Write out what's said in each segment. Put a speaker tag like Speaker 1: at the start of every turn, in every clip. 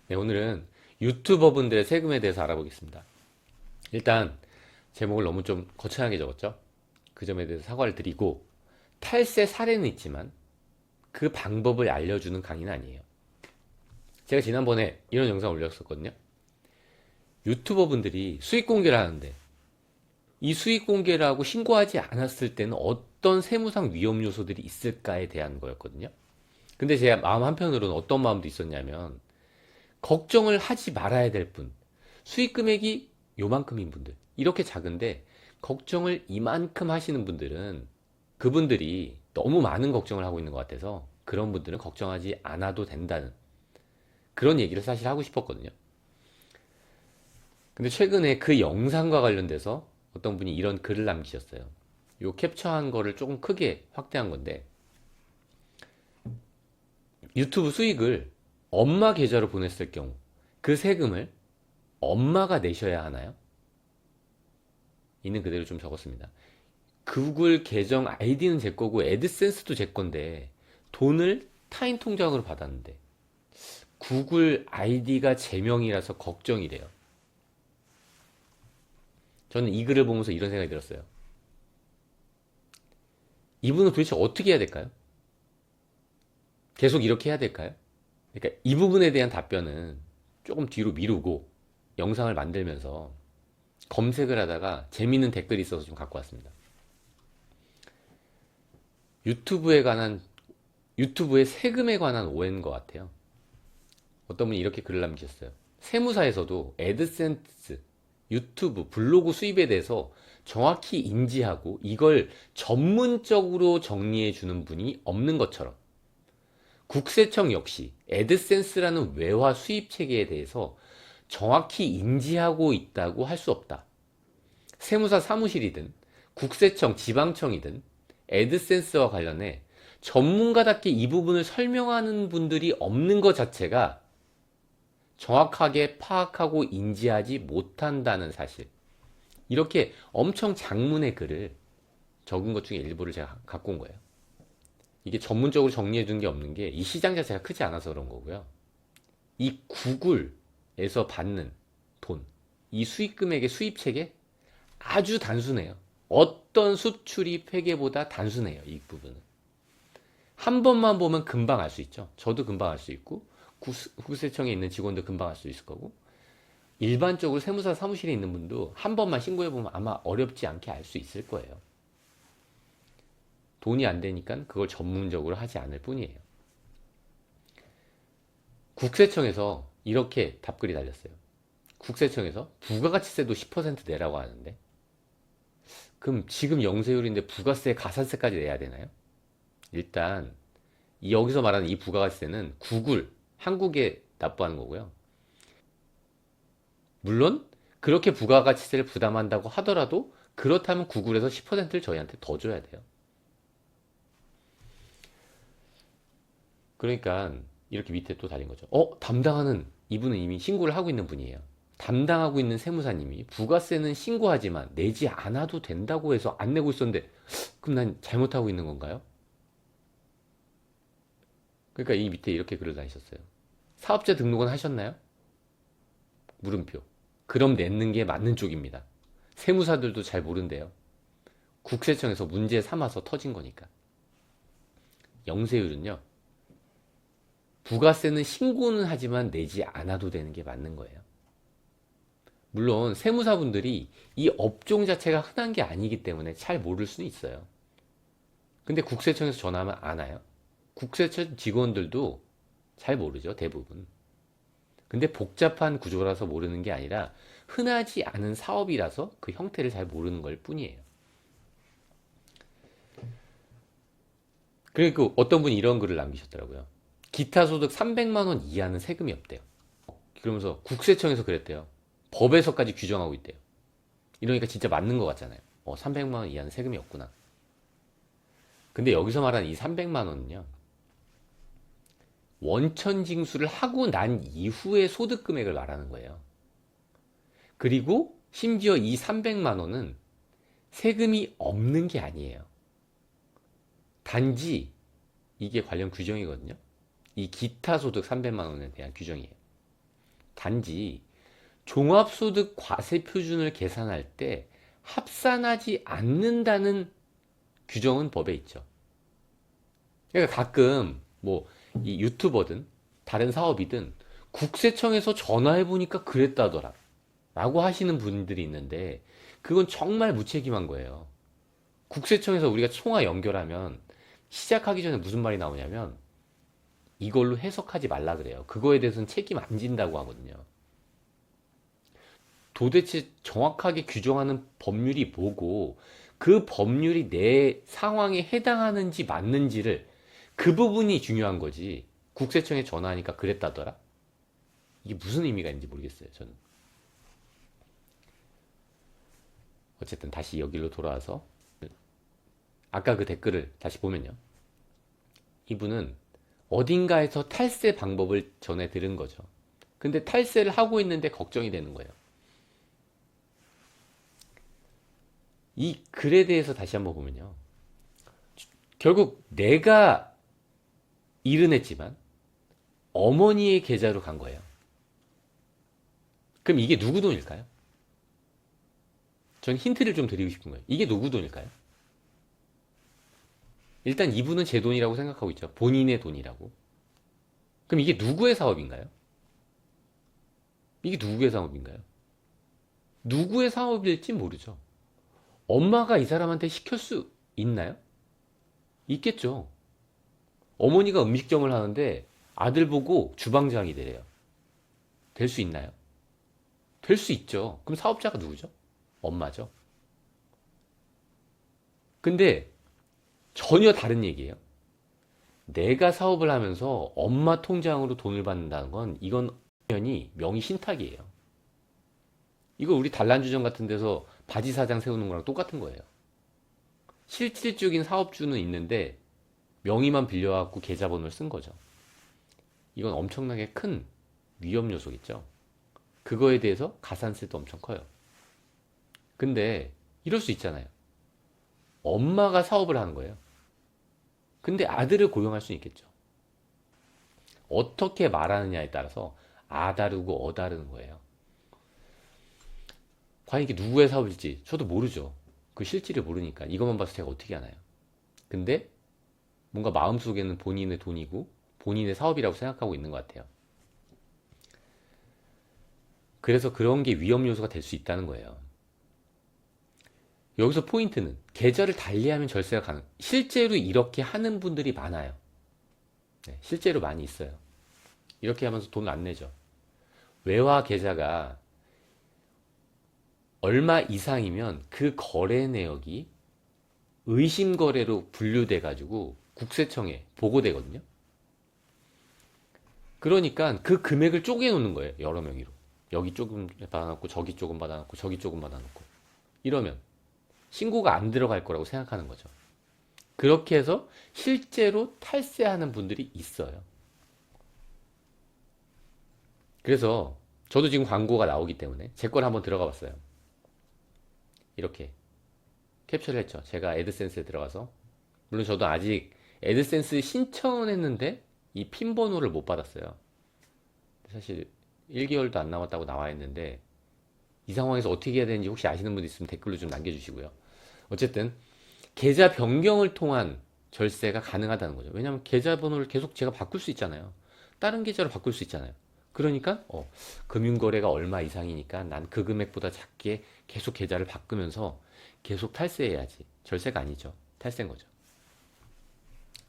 Speaker 1: 네, 오늘은 유튜버분들의 세금에 대해서 알아보겠습니다. 일단 제목을 너무 좀 거창하게 적었죠? 그 점에 대해서 사과를 드리고 탈세 사례는 있지만 그 방법을 알려주는 강의는 아니에요. 제가 지난번에 이런 영상 올렸었거든요. 유튜버분들이 수익 공개를 하는데 이 수익 공개를 하고 신고하지 않았을 때는 어떤 세무상 위험 요소들이 있을까에 대한 거였거든요. 근데 제 마음 한편으로는 어떤 마음도 있었냐면 걱정을 하지 말아야 될 분, 수익 금액이 요만큼인 분들, 이렇게 작은데 걱정을 이만큼 하시는 분들은 그분들이 너무 많은 걱정을 하고 있는 것 같아서 그런 분들은 걱정하지 않아도 된다는 그런 얘기를 사실 하고 싶었거든요. 근데 최근에 그 영상과 관련돼서 어떤 분이 이런 글을 남기셨어요. 요 캡처한 거를 조금 크게 확대한 건데 유튜브 수익을 엄마 계좌로 보냈을 경우 그 세금을 엄마가 내셔야 하나요? 있는 그대로 좀 적었습니다. 구글 계정 아이디는 제 거고 애드센스도 제 건데 돈을 타인 통장으로 받았는데 구글 아이디가 제 명이라서 걱정이래요. 저는 이 글을 보면서 이런 생각이 들었어요. 이분은 도대체 어떻게 해야 될까요? 계속 이렇게 해야 될까요? 그러니까 이 부분에 대한 답변은 조금 뒤로 미루고 영상을 만들면서 검색을 하다가 재밌는 댓글이 있어서 좀 갖고 왔습니다. 유튜브에 관한 유튜브의 세금에 관한 오해인 것 같아요. 어떤 분이 이렇게 글을 남기셨어요. 세무사에서도 애드센스, 유튜브, 블로그 수입에 대해서 정확히 인지하고 이걸 전문적으로 정리해 주는 분이 없는 것처럼 국세청 역시 애드센스라는 외화 수입 체계에 대해서 정확히 인지하고 있다고 할 수 없다. 세무사 사무실이든 국세청, 지방청이든 애드센스와 관련해 전문가답게 이 부분을 설명하는 분들이 없는 것 자체가 정확하게 파악하고 인지하지 못한다는 사실. 이렇게 엄청 장문의 글을 적은 것 중에 일부를 제가 갖고 온 거예요. 이게 전문적으로 정리해 둔 게 없는 게 이 시장 자체가 크지 않아서 그런 거고요. 이 구글에서 받는 돈, 이 수익 금액의 수입 체계 아주 단순해요. 어떤 수출입 회계보다 단순해요. 이 부분은. 한 번만 보면 금방 알 수 있죠. 저도 금방 알 수 있고 국세청에 있는 직원도 금방 알 수 있을 거고 일반적으로 세무사 사무실에 있는 분도 한 번만 신고해보면 아마 어렵지 않게 알 수 있을 거예요. 돈이 안 되니까 그걸 전문적으로 하지 않을 뿐이에요. 국세청에서 이렇게 답글이 달렸어요. 국세청에서 부가가치세도 10% 내라고 하는데 그럼 지금 영세율인데 부가세, 가산세까지 내야 되나요? 일단 여기서 말하는 이 부가가치세는 구글, 한국에 납부하는 거고요. 물론 그렇게 부가가치세를 부담한다고 하더라도 그렇다면 구글에서 10%를 저희한테 더 줘야 돼요. 그러니까 이렇게 밑에 또 달린 거죠. 담당하는 이분은 이미 신고를 하고 있는 분이에요. 담당하고 있는 세무사님이 부가세는 신고하지만 내지 않아도 된다고 해서 안 내고 있었는데 그럼 난 잘못하고 있는 건가요? 그러니까 이 밑에 이렇게 글을 다니셨어요. 사업자 등록은 하셨나요? 물음표. 그럼 내는 게 맞는 쪽입니다. 세무사들도 잘 모른대요. 국세청에서 문제 삼아서 터진 거니까. 영세율은요. 부가세는 신고는 하지만 내지 않아도 되는 게 맞는 거예요. 물론 세무사분들이 이 업종 자체가 흔한 게 아니기 때문에 잘 모를 수는 있어요. 근데 국세청에서 전화하면 아나요? 국세청 직원들도 잘 모르죠, 대부분. 근데 복잡한 구조라서 모르는 게 아니라 흔하지 않은 사업이라서 그 형태를 잘 모르는 걸 뿐이에요. 그리고 어떤 분이 이런 글을 남기셨더라고요. 기타 소득 300만 원 이하는 세금이 없대요. 그러면서 국세청에서 그랬대요. 법에서까지 규정하고 있대요. 이러니까 진짜 맞는 것 같잖아요. 300만 원 이하는 세금이 없구나. 근데 여기서 말하는 이 300만 원은요. 원천 징수를 하고 난 이후의 소득 금액을 말하는 거예요. 그리고 심지어 이 300만 원은 세금이 없는 게 아니에요. 단지 이게 관련 규정이거든요. 이 기타 소득 300만 원에 대한 규정이에요. 단지 종합소득 과세 표준을 계산할 때 합산하지 않는다는 규정은 법에 있죠. 그러니까 가끔 뭐 이 유튜버든 다른 사업이든 국세청에서 전화해 보니까 그랬다더라 라고 하시는 분들이 있는데, 그건 정말 무책임한 거예요. 국세청에서 우리가 통화 연결하면 시작하기 전에 무슨 말이 나오냐면 이걸로 해석하지 말라 그래요. 그거에 대해서는 책임 안 진다고 하거든요. 도대체 정확하게 규정하는 법률이 뭐고 그 법률이 내 상황에 해당하는지 맞는지를, 그 부분이 중요한 거지. 국세청에 전화하니까 그랬다더라? 이게 무슨 의미가 있는지 모르겠어요, 저는. 어쨌든 다시 여기로 돌아와서 아까 그 댓글을 다시 보면요. 이분은 어딘가에서 탈세 방법을 전해 들은 거죠. 근데 탈세를 하고 있는데 걱정이 되는 거예요. 이 글에 대해서 다시 한번 보면요. 결국 내가 일은 했지만 어머니의 계좌로 간 거예요. 그럼 이게 누구 돈일까요? 전 힌트를 좀 드리고 싶은 거예요. 이게 누구 돈일까요? 일단 이분은 제 돈이라고 생각하고 있죠. 본인의 돈이라고. 그럼 이게 누구의 사업인가요? 이게 누구의 사업인가요? 누구의 사업일지 모르죠. 엄마가 이 사람한테 시킬 수 있나요? 있겠죠. 어머니가 음식점을 하는데 아들 보고 주방장이 되래요. 될 수 있나요? 될 수 있죠. 그럼 사업자가 누구죠? 엄마죠. 근데 전혀 다른 얘기예요. 내가 사업을 하면서 엄마 통장으로 돈을 받는다는 건 이건 당연히 명의 신탁이에요. 이거 우리 단란주점 같은 데서 바지 사장 세우는 거랑 똑같은 거예요. 실질적인 사업주는 있는데 명의만 빌려갖고 계좌번호를 쓴 거죠. 이건 엄청나게 큰 위험 요소겠죠. 그거에 대해서 가산세도 엄청 커요. 근데 이럴 수 있잖아요. 엄마가 사업을 하는 거예요. 근데 아들을 고용할 수 있겠죠. 어떻게 말하느냐에 따라서 아 다르고 어 다르는 거예요. 과연 이게 누구의 사업일지 저도 모르죠. 그 실질을 모르니까 이것만 봐서 제가 어떻게 하나요? 근데 뭔가 마음속에는 본인의 돈이고 본인의 사업이라고 생각하고 있는 것 같아요. 그래서 그런 게 위험 요소가 될 수 있다는 거예요. 여기서 포인트는 계좌를 달리하면 절세가 가능. 실제로 이렇게 하는 분들이 많아요. 네, 실제로 많이 있어요. 이렇게 하면서 돈을 안 내죠. 외화 계좌가 얼마 이상이면 그 거래 내역이 의심 거래로 분류돼 가지고 국세청에 보고되거든요. 그러니까 그 금액을 쪼개 놓는 거예요. 여러 명의로. 여기 조금 받아놓고 저기 조금 받아놓고 저기 조금 받아놓고. 이러면 신고가 안 들어갈 거라고 생각하는 거죠. 그렇게 해서 실제로 탈세하는 분들이 있어요. 그래서 저도 지금 광고가 나오기 때문에 제 걸 한번 들어가 봤어요. 이렇게 캡처를 했죠. 제가 애드센스에 들어가서. 물론 저도 아직 애드센스 신청은 했는데 이 핀 번호를 못 받았어요. 사실 1개월도 안 남았다고 나와 있는데 이 상황에서 어떻게 해야 되는지 혹시 아시는 분 있으면 댓글로 좀 남겨주시고요. 어쨌든 계좌 변경을 통한 절세가 가능하다는 거죠. 왜냐하면 계좌번호를 계속 제가 바꿀 수 있잖아요. 다른 계좌로 바꿀 수 있잖아요. 그러니까 금융거래가 얼마 이상이니까 난 그 금액보다 작게 계속 계좌를 바꾸면서 계속 탈세해야지. 절세가 아니죠. 탈세인 거죠.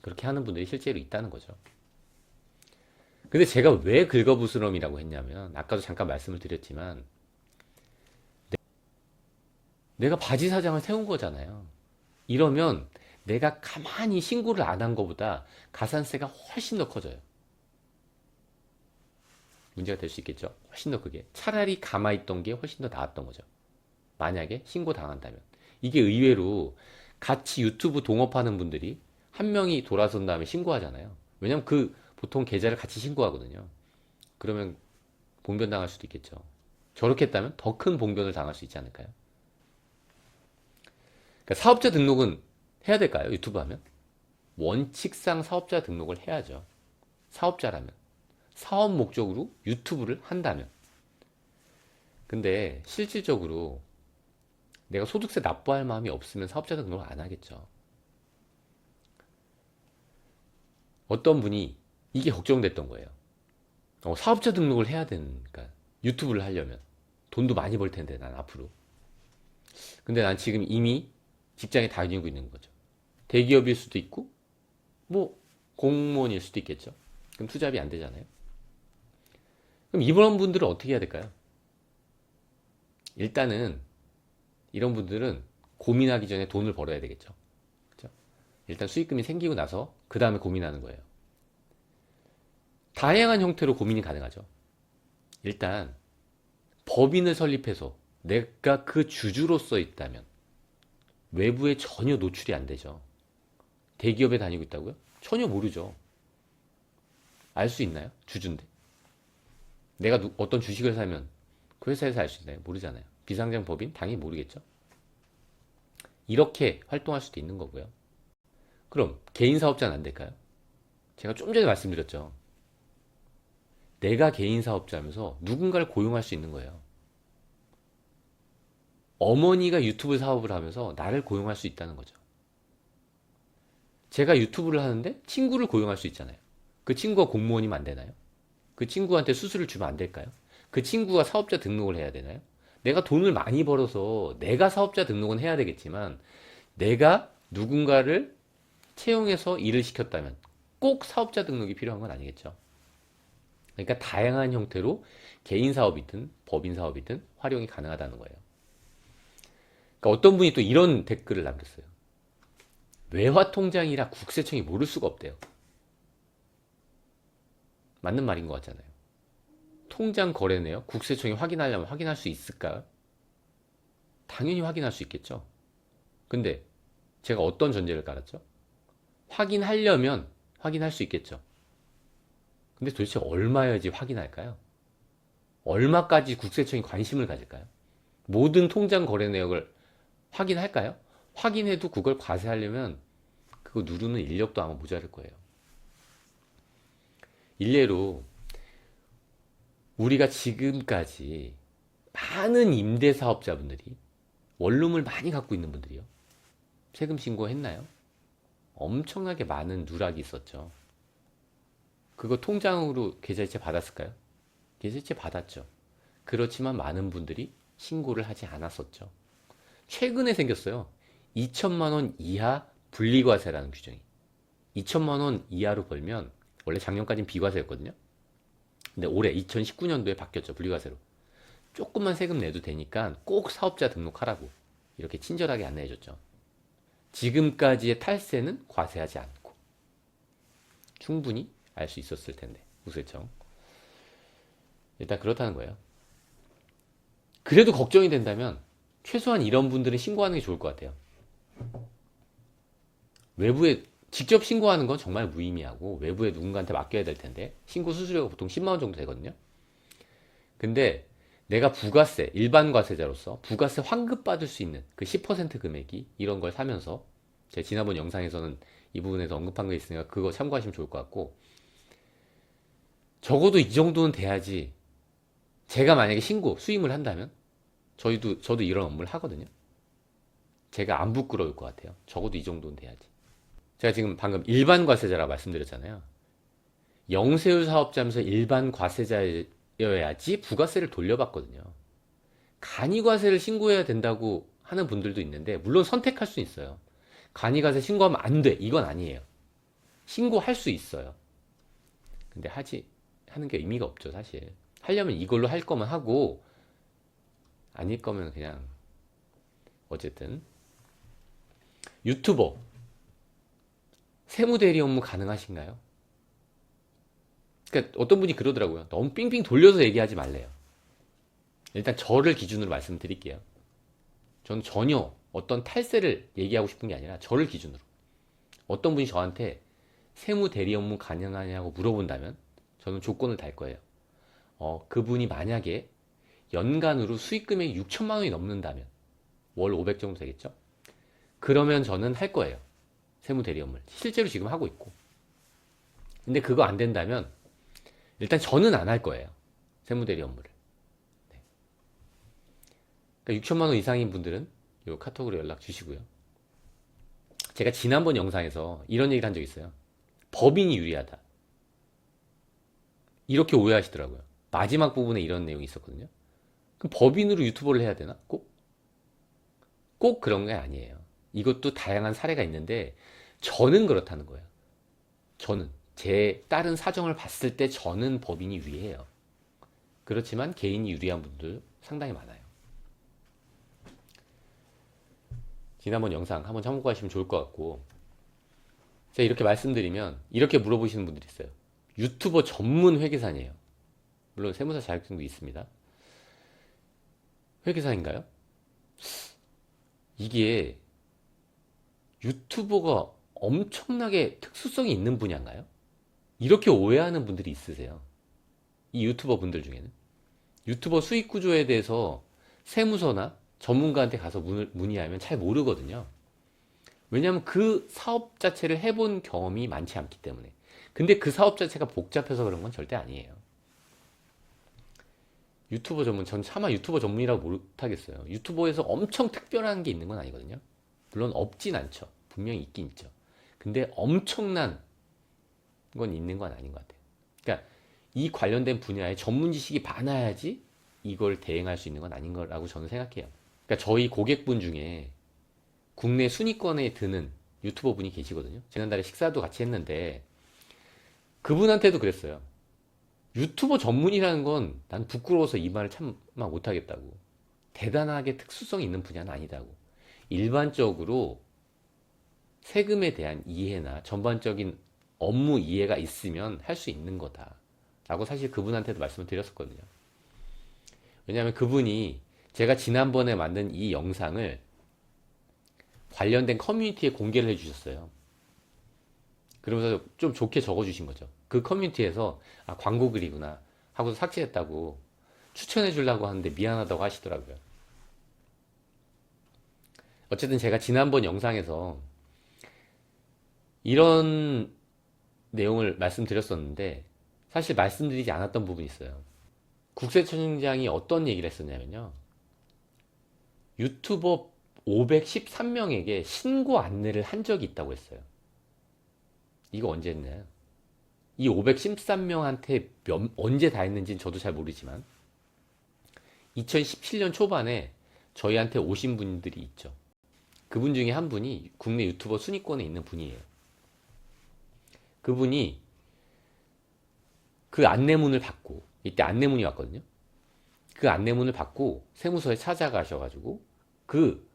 Speaker 1: 그렇게 하는 분들이 실제로 있다는 거죠. 근데 제가 왜 긁어부스럼이라고 했냐면 아까도 잠깐 말씀을 드렸지만 내가 바지 사장을 세운 거잖아요. 이러면 내가 가만히 신고를 안 한 것보다 가산세가 훨씬 더 커져요. 문제가 될 수 있겠죠. 훨씬 더 크게. 차라리 가만히 있던 게 훨씬 더 나았던 거죠. 만약에 신고 당한다면. 이게 의외로 같이 유튜브 동업하는 분들이 한 명이 돌아선 다음에 신고하잖아요. 왜냐면 그 보통 계좌를 같이 신고하거든요. 그러면 봉변 당할 수도 있겠죠. 저렇게 했다면 더 큰 봉변을 당할 수 있지 않을까요? 그러니까 사업자 등록은 해야 될까요? 유튜브 하면? 원칙상 사업자 등록을 해야죠. 사업자라면. 사업 목적으로 유튜브를 한다면. 근데 실질적으로 내가 소득세 납부할 마음이 없으면 사업자 등록을 안 하겠죠. 어떤 분이 이게 걱정됐던 거예요. 사업자 등록을 해야 되니까 유튜브를 하려면 돈도 많이 벌 텐데 난 앞으로. 근데 난 지금 이미 직장에 다니고 있는 거죠. 대기업일 수도 있고 뭐 공무원일 수도 있겠죠. 그럼 투잡이 안 되잖아요. 그럼 이런 분들은 어떻게 해야 될까요? 일단은 이런 분들은 고민하기 전에 돈을 벌어야 되겠죠. 그렇죠? 일단 수익금이 생기고 나서 그 다음에 고민하는 거예요. 다양한 형태로 고민이 가능하죠. 일단 법인을 설립해서 내가 그 주주로서 있다면 외부에 전혀 노출이 안 되죠. 대기업에 다니고 있다고요? 전혀 모르죠. 알 수 있나요? 주주인데. 내가 어떤 주식을 사면 그 회사에서 알 수 있나요? 모르잖아요. 비상장 법인? 당연히 모르겠죠. 이렇게 활동할 수도 있는 거고요. 그럼 개인 사업자는 안 될까요? 제가 좀 전에 말씀드렸죠. 내가 개인 사업자면서 누군가를 고용할 수 있는 거예요. 어머니가 유튜브 사업을 하면서 나를 고용할 수 있다는 거죠. 제가 유튜브를 하는데 친구를 고용할 수 있잖아요. 그 친구가 공무원이면 안 되나요? 그 친구한테 수수료를 주면 안 될까요? 그 친구가 사업자 등록을 해야 되나요? 내가 돈을 많이 벌어서 내가 사업자 등록은 해야 되겠지만 내가 누군가를 채용해서 일을 시켰다면 꼭 사업자 등록이 필요한 건 아니겠죠. 그러니까 다양한 형태로 개인 사업이든 법인 사업이든 활용이 가능하다는 거예요. 그러니까 어떤 분이 또 이런 댓글을 남겼어요. 외화통장이라 국세청이 모를 수가 없대요. 맞는 말인 것 같잖아요. 통장 거래네요. 국세청이 확인하려면 확인할 수 있을까요? 당연히 확인할 수 있겠죠. 근데 제가 어떤 전제를 깔았죠? 확인하려면 확인할 수 있겠죠. 근데 도대체 얼마여야지 확인할까요? 얼마까지 국세청이 관심을 가질까요? 모든 통장 거래 내역을 확인할까요? 확인해도 그걸 과세하려면 그거 누르는 인력도 아마 모자랄 거예요. 일례로 우리가 지금까지 많은 임대사업자분들이 원룸을 많이 갖고 있는 분들이요. 세금 신고했나요? 엄청나게 많은 누락이 있었죠. 그거 통장으로 계좌이체 받았을까요? 계좌이체 받았죠. 그렇지만 많은 분들이 신고를 하지 않았었죠. 최근에 생겼어요. 2천만 원 이하 분리과세라는 규정이. 2천만 원 이하로 벌면 원래 작년까지는 비과세였거든요. 근데 올해 2019년도에 바뀌었죠. 분리과세로. 조금만 세금 내도 되니까 꼭 사업자 등록하라고 이렇게 친절하게 안내해줬죠. 지금까지의 탈세는 과세하지 않고 충분히 알 수 있었을 텐데 국세청. 일단 그렇다는 거예요. 그래도 걱정이 된다면 최소한 이런 분들은 신고하는 게 좋을 것 같아요. 외부에 직접 신고하는 건 정말 무의미하고 외부에 누군가한테 맡겨야 될 텐데 신고 수수료가 보통 10만 원 정도 되거든요. 근데 내가 부가세, 일반 과세자로서 부가세 환급 받을 수 있는 그 10% 금액이 이런 걸 사면서 제가 지난번 영상에서는 이 부분에서 언급한 게 있으니까 그거 참고하시면 좋을 것 같고 적어도 이 정도는 돼야지 제가 만약에 신고, 수임을 한다면 저도 이런 업무를 하거든요. 제가 안 부끄러울 것 같아요. 적어도 이 정도는 돼야지. 제가 지금 방금 일반 과세자라고 말씀드렸잖아요. 영세율 사업자면서 일반 과세자여야지 부가세를 돌려받거든요. 간이과세를 신고해야 된다고 하는 분들도 있는데 물론 선택할 수 있어요. 간이과세 신고하면 안 돼. 이건 아니에요. 신고할 수 있어요. 근데 하는 게 의미가 없죠, 사실. 하려면 이걸로 할 거면 하고 아닐 거면 그냥 어쨌든 유튜버 세무대리 업무 가능하신가요? 그러니까 어떤 분이 그러더라고요. 너무 삥삥 돌려서 얘기하지 말래요. 일단 저를 기준으로 말씀드릴게요. 저는 전혀 어떤 탈세를 얘기하고 싶은 게 아니라 저를 기준으로 어떤 분이 저한테 세무대리 업무 가능하냐고 물어본다면 저는 조건을 달 거예요. 그분이 만약에 연간으로 수익 금액이 6천만 원이 넘는다면 월 500 정도 되겠죠? 그러면 저는 할 거예요. 세무대리 업무를. 실제로 지금 하고 있고. 근데 그거 안 된다면 일단 저는 안 할 거예요. 세무대리 업무를. 네. 그러니까 6천만 원 이상인 분들은 요 카톡으로 연락 주시고요. 제가 지난번 영상에서 이런 얘기를 한 적 있어요. 법인이 유리하다. 이렇게 오해하시더라고요. 마지막 부분에 이런 내용이 있었거든요. 그럼 법인으로 유튜버를 해야 되나? 꼭 그런 게 아니에요. 이것도 다양한 사례가 있는데 저는 그렇다는 거예요. 저는 제 다른 사정을 봤을 때 저는 법인이 유리해요. 그렇지만 개인이 유리한 분들 상당히 많아요. 지난번 영상 한번 참고하시면 좋을 것 같고, 제가 이렇게 말씀드리면 이렇게 물어보시는 분들이 있어요. 유튜버 전문 회계사니에요. 물론 세무사 자격증도 있습니다. 회계사인가요? 이게 유튜버가 엄청나게 특수성이 있는 분야인가요? 이렇게 오해하는 분들이 있으세요. 이 유튜버 분들 중에는. 유튜버 수익 구조에 대해서 세무서나 전문가한테 가서 문의하면 잘 모르거든요. 왜냐하면 그 사업 자체를 해본 경험이 많지 않기 때문에. 근데 그 사업 자체가 복잡해서 그런 건 절대 아니에요. 유튜버 전문, 전 차마 유튜버 전문이라고 못하겠어요. 유튜버에서 엄청 특별한 게 있는 건 아니거든요. 물론 없진 않죠. 분명히 있긴 있죠. 근데 엄청난 건 있는 건 아닌 것 같아요. 그러니까 이 관련된 분야에 전문 지식이 많아야지 이걸 대행할 수 있는 건 아닌 거라고 저는 생각해요. 그러니까 저희 고객분 중에 국내 순위권에 드는 유튜버 분이 계시거든요. 지난달에 식사도 같이 했는데 그분한테도 그랬어요. 유튜버 전문이라는 건 난 부끄러워서 이 말을 참 못하겠다고. 대단하게 특수성이 있는 분야는 아니다고. 일반적으로 세금에 대한 이해나 전반적인 업무 이해가 있으면 할 수 있는 거다. 라고 사실 그분한테도 말씀을 드렸었거든요. 왜냐하면 그분이 제가 지난번에 만든 이 영상을 관련된 커뮤니티에 공개를 해주셨어요. 그러면서 좀 좋게 적어주신 거죠. 그 커뮤니티에서 아, 광고 글이구나 하고서 삭제했다고 추천해 주려고 하는데 미안하다고 하시더라고요. 어쨌든 제가 지난번 영상에서 이런 내용을 말씀드렸었는데 사실 말씀드리지 않았던 부분이 있어요. 국세청장이 어떤 얘기를 했었냐면요. 유튜버 513명에게 신고 안내를 한 적이 있다고 했어요. 이거 언제 했나요? 이 513명한테 언제 다 했는지는 저도 잘 모르지만 2017년 초반에 저희한테 오신 분들이 있죠. 그분 중에 한 분이 국내 유튜버 순위권에 있는 분이에요. 그분이 그 안내문을 받고, 이때 안내문이 왔거든요. 그 안내문을 받고 세무서에 찾아가셔가지고 그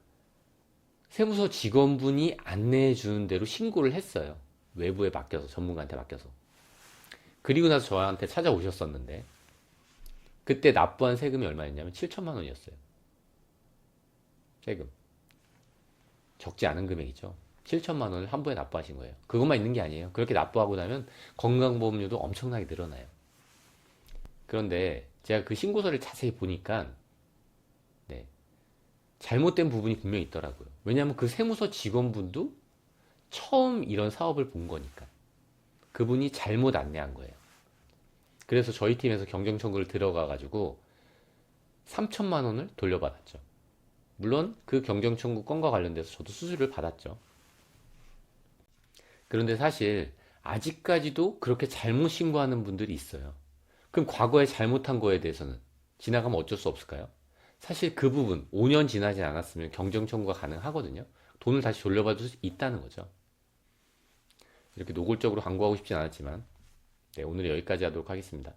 Speaker 1: 세무서 직원분이 안내해 주는 대로 신고를 했어요. 외부에 맡겨서, 전문가한테 맡겨서. 그리고 나서 저한테 찾아오셨었는데 그때 납부한 세금이 얼마였냐면 7천만 원이었어요. 세금. 적지 않은 금액이죠. 7천만 원을 한 번에 납부하신 거예요. 그것만 있는 게 아니에요. 그렇게 납부하고 나면 건강보험료도 엄청나게 늘어나요. 그런데 제가 그 신고서를 자세히 보니까 네, 잘못된 부분이 분명히 있더라고요. 왜냐하면 그 세무서 직원분도 처음 이런 사업을 본 거니까. 그분이 잘못 안내한 거예요. 그래서 저희 팀에서 경정 청구를 들어가가지고 3천만 원을 돌려받았죠. 물론 그 경정 청구 건과 관련돼서 저도 수수료를 받았죠. 그런데 사실 아직까지도 그렇게 잘못 신고하는 분들이 있어요. 그럼 과거에 잘못한 거에 대해서는 지나가면 어쩔 수 없을까요? 사실 그 부분 5년 지나지 않았으면 경정 청구가 가능하거든요. 돈을 다시 돌려받을 수 있다는 거죠. 이렇게 노골적으로 광고하고 싶진 않았지만 네, 오늘 여기까지 하도록 하겠습니다.